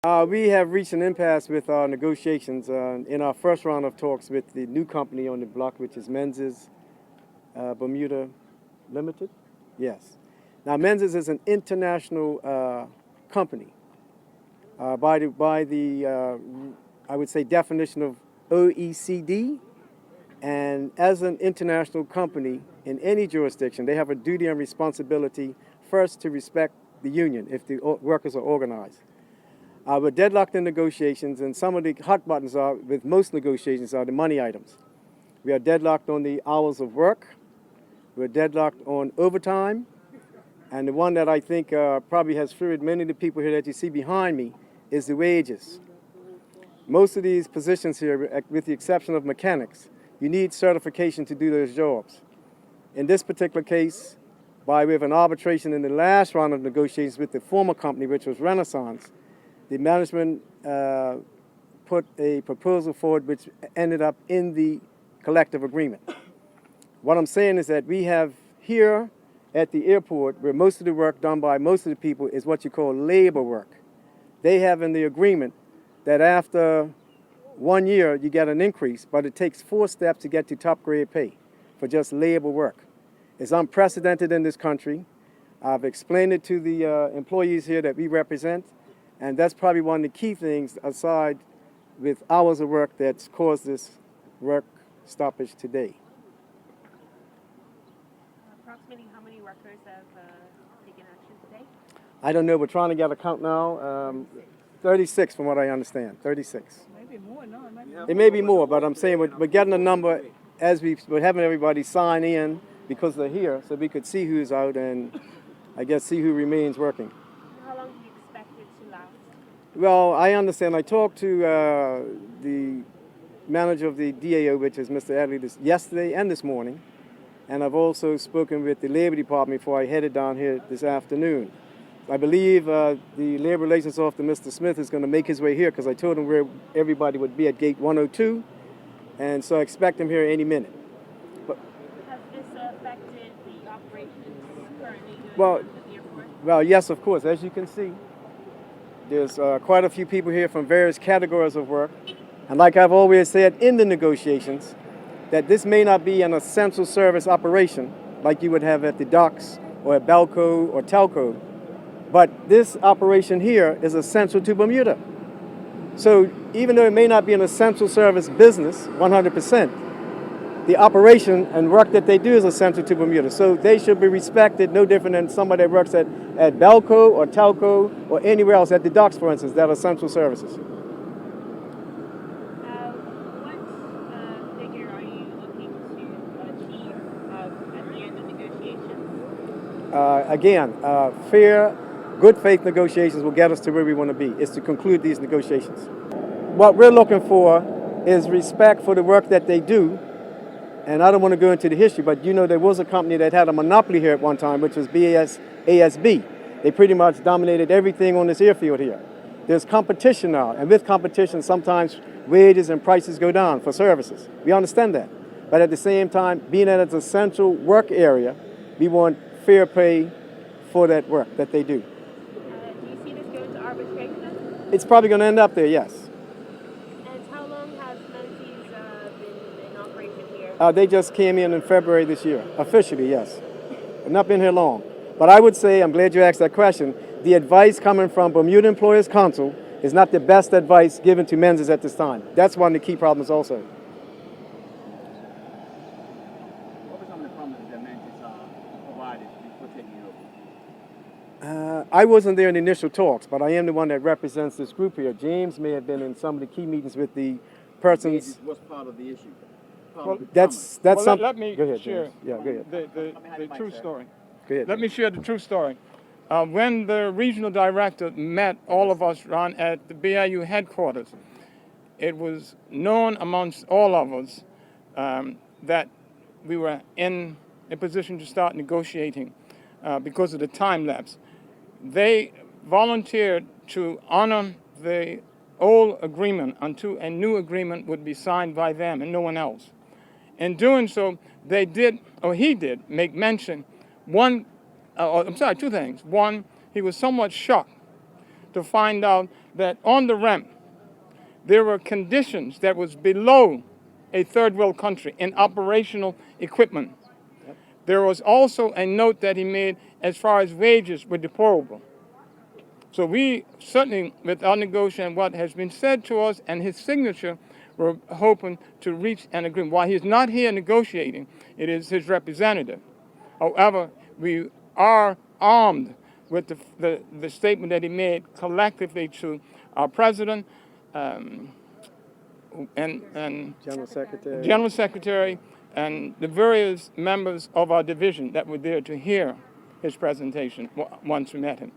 We have reached an impasse with our negotiations in our first round of talks with the new company on the block, which is Menzies Bermuda Limited. Yes. Now, Menzies is an international company by the I would say, definition of OECD. And as an international company in any jurisdiction, they have a duty and responsibility first to respect the union if the workers are organized. We're deadlocked in negotiations, and some of the hot buttons are, with most negotiations, are the money items. We are deadlocked on the hours of work. We're deadlocked on overtime. And the one that I think probably has feared many of the people here that you see behind me is the wages. Most of these positions here, with the exception of mechanics, you need certification to do those jobs. In this particular case, by way of an arbitration in the last round of negotiations with the former company, which was Renaissance, the management put a proposal forward which ended up in the collective agreement. What I'm saying is that we have here at the airport, where most of the work done by most of the people is what you call labor work. They have in the agreement that after 1 year you get an increase, but it takes 4 steps to get to top grade pay for just labor work. It's unprecedented in this country. I've explained it to the employees here that we represent, and that's probably one of the key things aside with hours of work that's caused this work stoppage today. Approximately how many workers have taken action today? I don't know. We're trying to get a count now. 36 from what I understand. 36. Maybe more, no? It may be more, but I'm saying we're getting a number as we're having everybody sign in because they're here so we could see who's out and I guess see who remains working. How long do you expect it to last? Well, I understand. I talked to the manager of the DAO, which is Mr. Adley, yesterday and this morning. And I've also spoken with the Labor Department before I headed down here this afternoon. I believe the Labor Relations Officer, Mr. Smith, is going to make his way here because I told him where everybody would be at gate 102. And so I expect him here any minute. But, has this affected the operations currently well, at the airport? Well, yes, of course. As you can see, there's quite a few people here from various categories of work. And like I've always said in the negotiations, that this may not be an essential service operation like you would have at the docks or at Belco or Telco, but this operation here is essential to Bermuda. So even though it may not be an essential service business, 100%, the operation and work that they do is essential to Bermuda. So they should be respected, no different than somebody that works at Belco or Telco or anywhere else, at the docks, for instance, that are essential services. Again, fair, good faith negotiations will get us to where we want to be, is to conclude these negotiations. What we're looking for is respect for the work that they do. And I don't want to go into the history, but you know there was a company that had a monopoly here at one time, which was ASB. They pretty much dominated everything on this airfield here. There's competition now, and with competition, sometimes wages and prices go down for services. We understand that. But at the same time, being that it's a central work area, we want fair pay for that work that they do. Do you see this going to arbitration? It's probably going to end up there, yes. And how long has Menzies been in operation here? They just came in February this year, officially, yes. Not been here long. But I would say, I'm glad you asked that question, the advice coming from Bermuda Employers Council is not the best advice given to Menzies at this time. That's one of the key problems also. I wasn't there in the initial talks, but I am the one that represents this group here. James may have been in some of the key meetings with the persons. What's part of the issue? Well, that's something. Let me go ahead, share James. Yeah, go ahead. the true story. Go ahead, Let me share the true story. When the regional director met all of us down at the BIU headquarters, it was known amongst all of us that we were in a position to start negotiating because of the time lapse. They volunteered to honor the old agreement until a new agreement would be signed by them and no one else. In doing so, he did make mention, two things. One, he was somewhat shocked to find out that on the ramp there were conditions that was below a third world country in operational equipment. There was also a note that he made as far as wages were deplorable. So we certainly, with our negotiation, what has been said to us and his signature, we're hoping to reach an agreement. While he's not here negotiating, it is his representative. However, we are armed with the statement that he made collectively to our president and General Secretary. and the various members of our division that were there to hear his presentation once we met him.